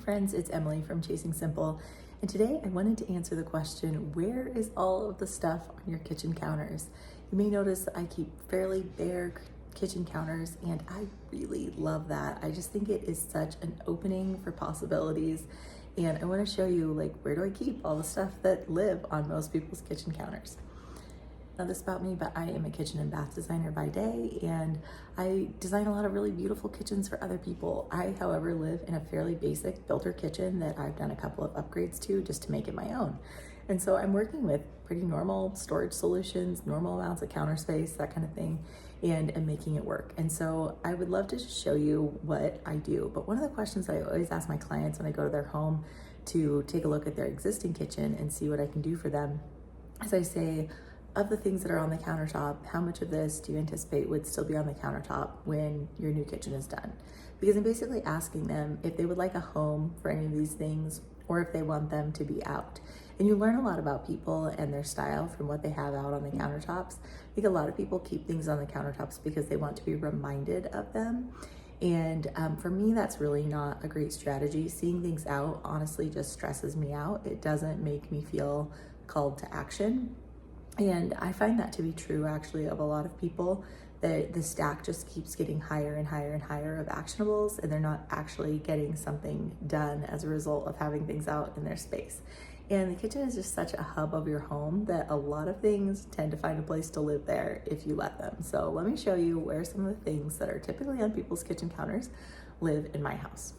friends, it's Emily from Chasing Simple, and today I wanted to answer the question, where is all of the stuff on your kitchen counters? You may notice that I keep fairly bare kitchen counters, and I really love that. I just think it is such an opening for possibilities, and I want to show you, like, where do I keep all the stuff that live on most people's kitchen counters. Know this about me, but I am a kitchen and bath designer by day, and I design a lot of really beautiful kitchens for other people. I, however, live in a fairly basic builder kitchen that I've done a couple of upgrades to just to make it my own. And so I'm working with pretty normal storage solutions, normal amounts of counter space, that kind of thing, and I'm making it work. And so I would love to just show you what I do. But one of the questions I always ask my clients when I go to their home to take a look at their existing kitchen and see what I can do for them is I say, of the things that are on the countertop, how much of this do you anticipate would still be on the countertop when your new kitchen is done? Because I'm basically asking them if they would like a home for any of these things or if they want them to be out. And you learn a lot about people and their style from what they have out on the countertops. I think a lot of people keep things on the countertops because they want to be reminded of them. And for me, that's really not a great strategy. Seeing things out honestly just stresses me out. It doesn't make me feel called to action. And I find that to be true actually of a lot of people, that the stack just keeps getting higher and higher and higher of actionables, and they're not actually getting something done as a result of having things out in their space. And the kitchen is just such a hub of your home that a lot of things tend to find a place to live there if you let them. So let me show you where some of the things that are typically on people's kitchen counters live in my house.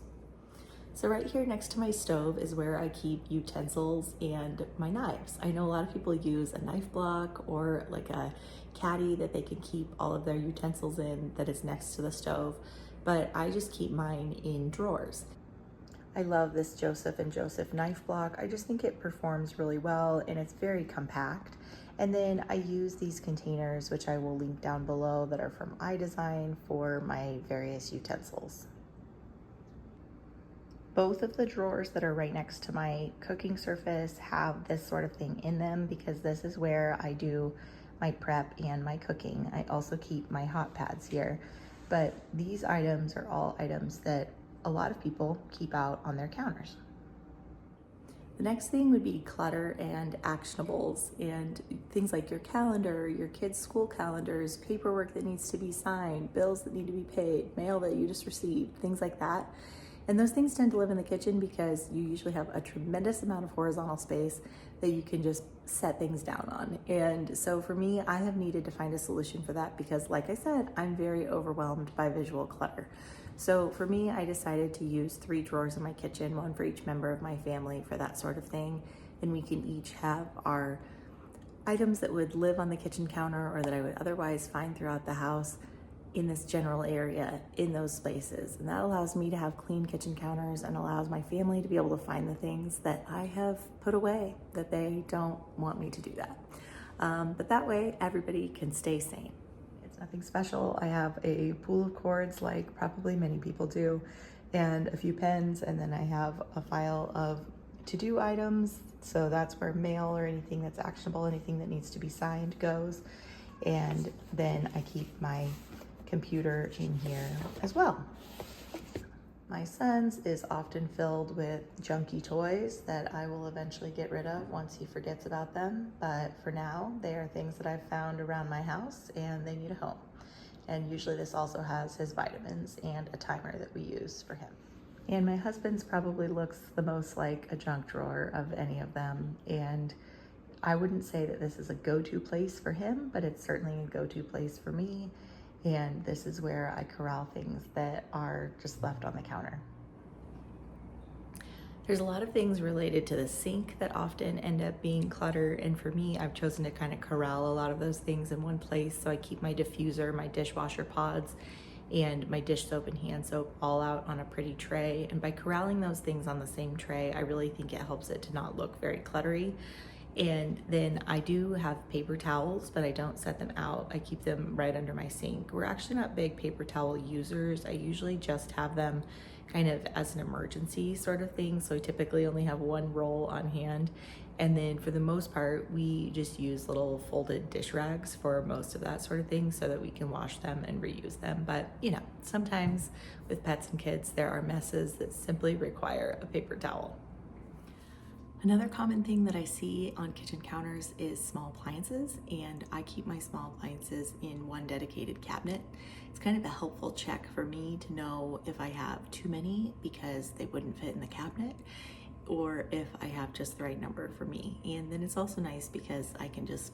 So right here next to my stove is where I keep utensils and my knives. I know a lot of people use a knife block or like a caddy that they can keep all of their utensils in that is next to the stove, but I just keep mine in drawers. I love this Joseph & Joseph knife block. I just think it performs really well and it's very compact. And then I use these containers, which I will link down below, that are from iDesign for my various utensils. Both of the drawers that are right next to my cooking surface have this sort of thing in them because this is where I do my prep and my cooking. I also keep my hot pads here, but these items are all items that a lot of people keep out on their counters. The next thing would be clutter and actionables, and things like your calendar, your kids' school calendars, paperwork that needs to be signed, bills that need to be paid, mail that you just received, things like that. And those things tend to live in the kitchen because you usually have a tremendous amount of horizontal space that you can just set things down on. And so for me, I have needed to find a solution for that because, like I said, I'm very overwhelmed by visual clutter. So for me, I decided to use 3 drawers in my kitchen, one for each member of my family for that sort of thing. And we can each have our items that would live on the kitchen counter or that I would otherwise find throughout the house in this general area in those spaces. And that allows me to have clean kitchen counters and allows my family to be able to find the things that I have put away that they don't want me to do that. But that way everybody can stay sane. It's nothing special. I have a pool of cords like probably many people do, and a few pens, and then I have a file of to-do items. So that's where mail or anything that's actionable, anything that needs to be signed goes. And then I keep my computer in here as well. My son's is often filled with junky toys that I will eventually get rid of once he forgets about them, but for now they are things that I've found around my house and they need a home. And usually this also has his vitamins and a timer that we use for him. And my husband's probably looks the most like a junk drawer of any of them, and I wouldn't say that this is a go-to place for him, but it's certainly a go-to place for me. And this is where I corral things that are just left on the counter. There's a lot of things related to the sink that often end up being clutter, and for me, I've chosen to kind of corral a lot of those things in one place. So I keep my diffuser, my dishwasher pods, and my dish soap and hand soap all out on a pretty tray. And by corralling those things on the same tray, I really think it helps it to not look very cluttery. And then I do have paper towels, but I don't set them out. I keep them right under my sink. We're actually not big paper towel users. I usually just have them kind of as an emergency sort of thing. So I typically only have 1 roll on hand. And then for the most part, we just use little folded dish rags for most of that sort of thing so that we can wash them and reuse them. But you know, sometimes with pets and kids, there are messes that simply require a paper towel. Another common thing that I see on kitchen counters is small appliances, and I keep my small appliances in one dedicated cabinet. It's kind of a helpful check for me to know if I have too many because they wouldn't fit in the cabinet, or if I have just the right number for me. And then it's also nice because I can just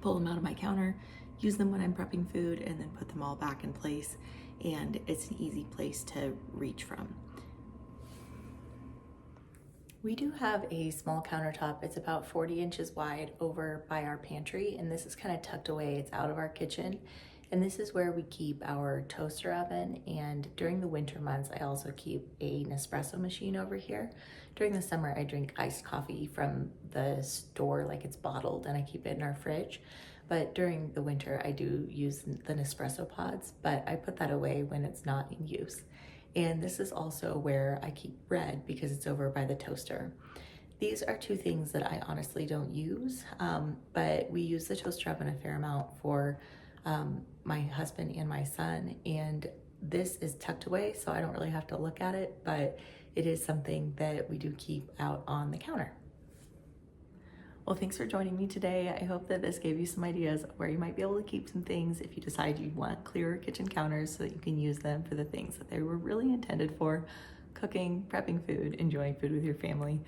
pull them out of my counter, use them when I'm prepping food, and then put them all back in place. And it's an easy place to reach from. We do have a small countertop. It's about 40 inches wide over by our pantry, and this is kind of tucked away. It's out of our kitchen. And this is where we keep our toaster oven. And during the winter months, I also keep an espresso machine over here. During the summer, I drink iced coffee from the store, like it's bottled, and I keep it in our fridge. But during the winter, I do use the Nespresso pods, but I put that away when it's not in use. And this is also where I keep bread because it's over by the toaster. These are two things that I honestly don't use, but we use the toaster oven a fair amount for my husband and my son, and this is tucked away so I don't really have to look at it, but it is something that we do keep out on the counter. Well, thanks for joining me today. I hope that this gave you some ideas of where you might be able to keep some things if you decide you want clearer kitchen counters so that you can use them for the things that they were really intended for: cooking, prepping food, enjoying food with your family.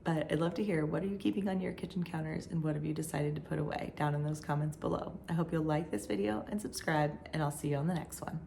But I'd love to hear, what are you keeping on your kitchen counters and what have you decided to put away? Down in those comments below. I hope you'll like this video and subscribe, and I'll see you on the next one.